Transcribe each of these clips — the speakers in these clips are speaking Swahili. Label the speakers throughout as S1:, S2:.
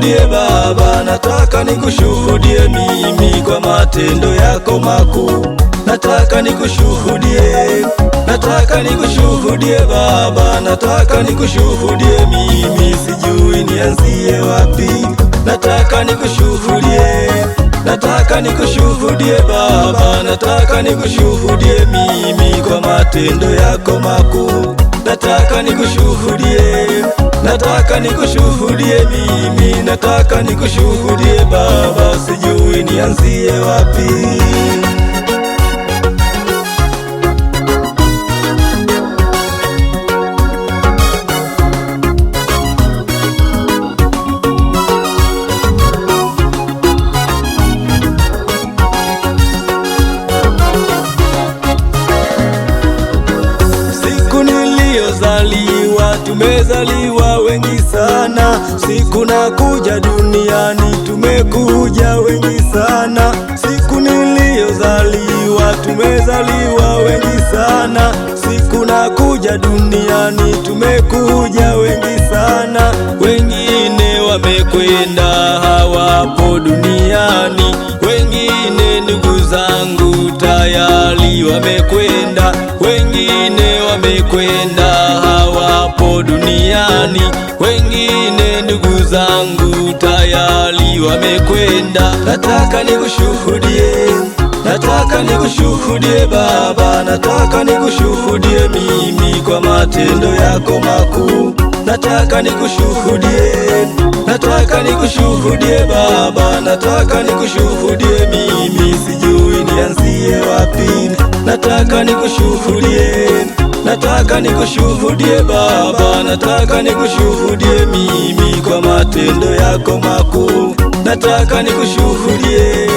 S1: nikushuhudie Baba, nataka nikushuhudie mimi kwa matendo yako makuu. Nataka nikushuhudie, nataka nikushuhudie Baba, nataka nikushuhudie mimi, sijui nianzie wapi. Nataka nikushuhudie, nataka nikushuhudie Baba, nataka nikushuhudie mimi kwa matendo yako makuu. Nataka nikushuhudie, nataka nikushuhudie mimi, nataka nikushuhudie Baba, sijui nianzie wapi. Tumezaliwa wengi sana, siku nakuja duniani tumekuja wengi sana. Siku niliyozaliwa tumezaliwa wengi sana, siku nakuja duniani tumekuja wengi sana. Wengine wamekwenda hawapo duniani, wengine ndugu zangu tayari wamekwenda, wengine wamekwenda hawapo duniani, wengine ndugu zangu tayari wamekwenda. Nataka nikushuhudie, nataka nikushuhudie Baba, nataka nikushuhudie mimi kwa matendo yako makuu. Nataka nikushuhudie, nataka nikushuhudie Baba, nataka nikushuhudie mimi, sijui nianzie wapi. Nataka nikushuhudie, nataka nikushuhudie Baba, nataka nikushuhudie mimi kwa matendo yako makuu. Nataka nikushuhudie,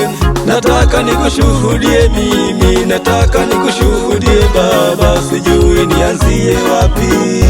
S1: nataka nikushuhudie mimi, nataka nikushuhudie Baba, sijui nianzie wapi.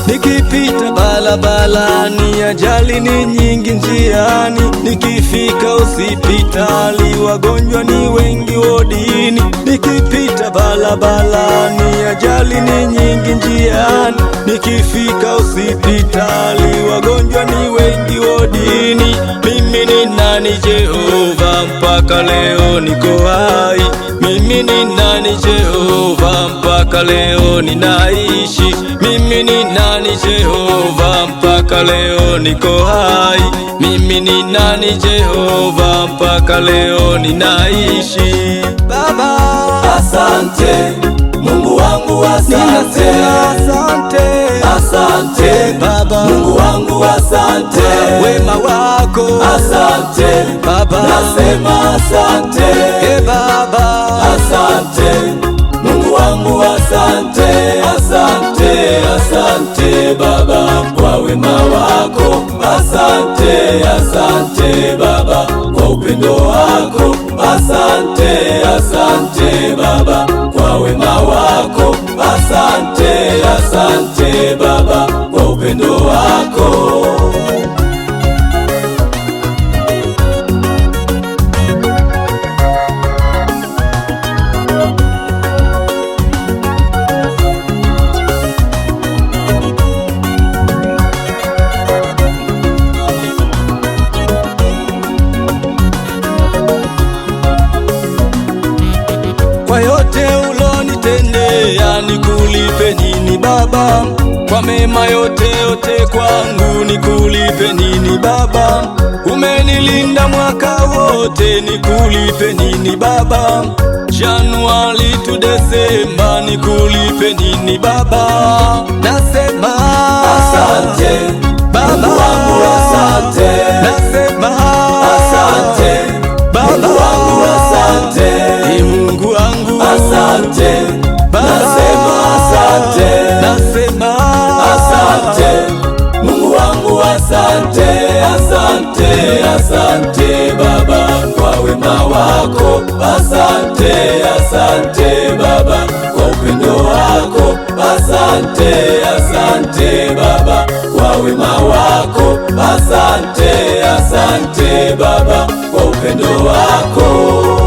S1: Nikipita barabarani ajali ni nyingi njiani, nikifika hospitali wagonjwa ni wengi wodini. Nikipita barabarani ajali ni nyingi njiani, nikifika hospitali wagonjwa ni wengi wodini. Mimi ni nani Jehova mpaka leo niko hai? Mimi ni nani Jehova mpaka leo ninaishi? Mimi ni nani Jehova mpaka leo niko hai? Mimi ni nani Jehova mpaka leo ninaishi? Baba asante, Mungu wangu asante, asante, asante Baba, Mungu wangu asante, wema wako asante Baba, nasema asante Baba, asante Mungu wangu asante, asante, asante Baba kwa wema wako, asante, asante Baba kwa upendo wako, asante, asante Baba kwa wema wako, asante, asante Baba kwa upendo wako. Kwa yote ulonitendea nikulipe nini Baba? Kwa mema yote yote kwangu nikulipe nini Baba? Umenilinda mwaka wote nikulipe nini Baba? Januari to Desemba nikulipe nini Baba? Nasema asante Baba, Mungu wangu asante, nasema asante Baba, Mungu wangu asante, Mungu wangu asante, nasema asante, nasema asante Mungu wangu asante, asante, asante Baba kwa wema wako, asante, asante Baba kwa upendo wako, asante, asante Baba kwa wema wako, Asante, asante Baba kwa upendo wako.